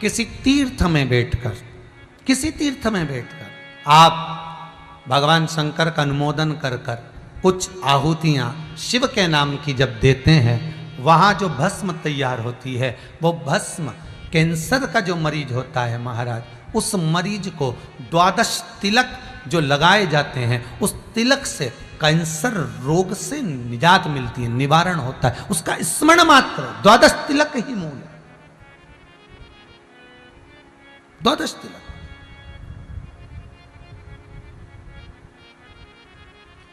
किसी तीर्थ में बैठकर आप भगवान शंकर का अनुमोदन कर कर कुछ आहुतियां शिव के नाम की जब देते हैं, वहां जो भस्म तैयार होती है, वो भस्म कैंसर का जो मरीज होता है महाराज, उस मरीज को 12 तिलक जो लगाए जाते हैं, उस तिलक से कैंसर रोग से निजात मिलती है, निवारण होता है। उसका स्मरण मात्र 12 तिलक ही मूल है। 12 तिलक।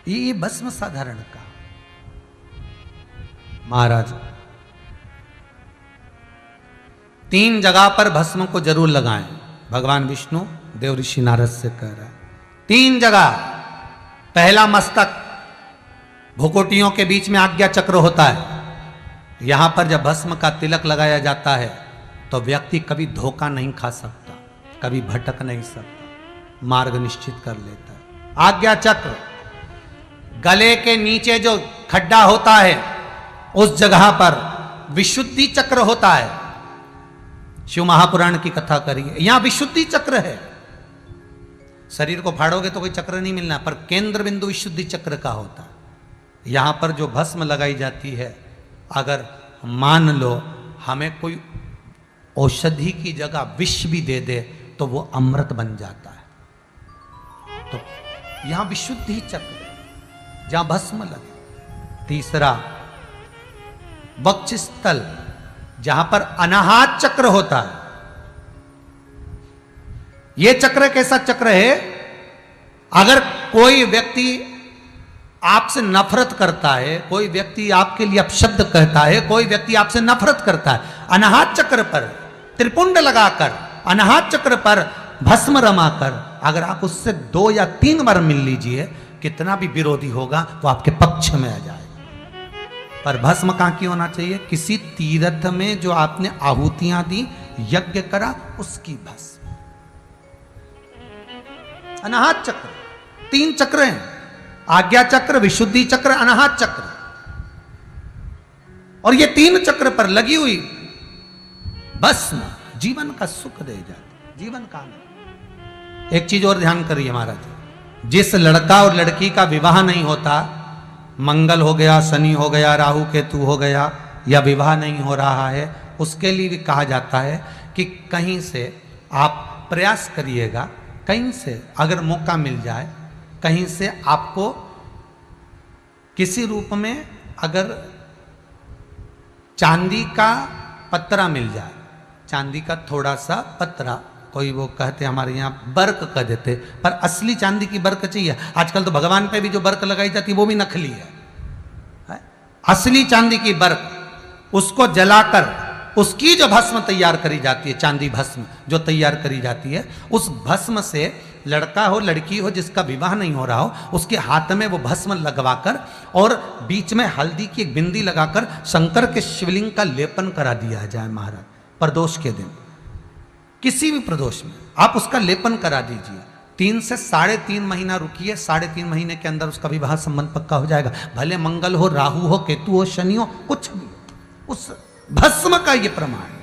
ये भस्म साधारण का महाराज 3 जगह पर भस्म को जरूर लगाएं। भगवान विष्णु देव ऋषि नारद से कह रहा है 3 जगह। पहला मस्तक, भुकोटियों के बीच में आज्ञा चक्र होता है। यहां पर जब भस्म का तिलक लगाया जाता है तो व्यक्ति कभी धोखा नहीं खा सकता, कभी भटक नहीं सकता, मार्ग निश्चित कर लेता है। आज्ञा चक्र, गले के नीचे जो खड्डा होता है उस जगह पर विशुद्धि चक्र होता है। शिव महापुराण की कथा करिए, यहां विशुद्धि चक्र है। शरीर को फाड़ोगे तो कोई चक्र नहीं मिलना, पर केंद्र बिंदु विशुद्धि चक्र का होता है। यहां पर जो भस्म लगाई जाती है, अगर मान लो हमें कोई औषधि की जगह विष भी दे दे तो वो अमृत बन जाता है। तो यहां विशुद्धि चक्र जहां भस्म लगे। तीसरा, वक्षस्थल, जहां पर अनाहत चक्र होता है। यह चक्र कैसा चक्र है? अगर कोई व्यक्ति आपसे नफरत करता है, कोई व्यक्ति आपके लिए अपशब्द कहता है, कोई व्यक्ति आपसे नफरत करता है, अनाहत चक्र पर त्रिपुंड लगाकर, अनाहत चक्र पर भस्म रमाकर अगर आप उससे 2 या 3 बार मिल लीजिए, कितना भी विरोधी होगा वो आपके पक्ष में आ जाएगा। पर भस्म कहां की होना चाहिए? किसी तीर्थ में जो आपने आहुतियां दी, यज्ञ करा, उसकी भस्म। अनाहत चक्र 3 चक्र हैं, आज्ञा चक्र, विशुद्धि चक्र, अनाहत चक्र। और ये 3 चक्र पर लगी हुई भस्म जीवन का सुख दे जाती, जीवन का आनंद। एक चीज और ध्यान करिए महाराज, जिस लड़का और लड़की का विवाह नहीं होता, मंगल हो गया, शनि हो गया, राहु केतु हो गया, या विवाह नहीं हो रहा है, उसके लिए भी कहा जाता है कि कहीं से आप प्रयास करिएगा, कहीं से अगर मौका मिल जाए, कहीं से आपको किसी रूप में अगर चांदी का पत्रा मिल जाए, चांदी का थोड़ा सा पत्रा, कोई वो कहते हमारे यहाँ बर्क कह देते, पर असली चांदी की बर्क चाहिए। आजकल तो भगवान पे भी जो बर्क लगाई जाती है वो भी नकली है। असली चांदी की बर्क, उसको जलाकर उसकी जो भस्म तैयार करी जाती है, चांदी भस्म जो तैयार करी जाती है, उस भस्म से लड़का हो लड़की हो जिसका विवाह नहीं हो रहा हो, उसके हाथ में वो भस्म लगवाकर और बीच में हल्दी की एक बिंदी लगाकर शंकर के शिवलिंग का लेपन करा दिया जाए महाराज। प्रदोष के दिन किसी भी प्रदोष में आप उसका लेपन करा दीजिए। 3 से 3.5 महीना रुकिए, 3.5 महीने के अंदर उसका विवाह संबंध पक्का हो जाएगा। भले मंगल हो, राहु हो, केतु हो, शनि हो, कुछ भी, उस भस्म का ये प्रमाण।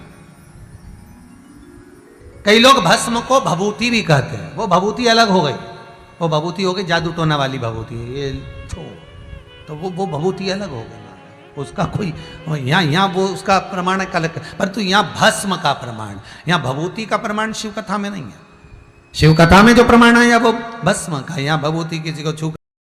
कई लोग भस्म को भभूति भी कहते हैं, वो भभूति अलग हो गई, वो भभूति हो गई जादू टोना वाली भभूति, ये तो वो भभूति अलग हो गई, उसका कोई यहाँ वो उसका प्रमाण का अलग, परंतु यहाँ भस्म का प्रमाण, यहाँ भभूति का प्रमाण शिव कथा में नहीं है। शिव कथा में जो प्रमाण है वो भस्म का, यहाँ भभूति किसी को छू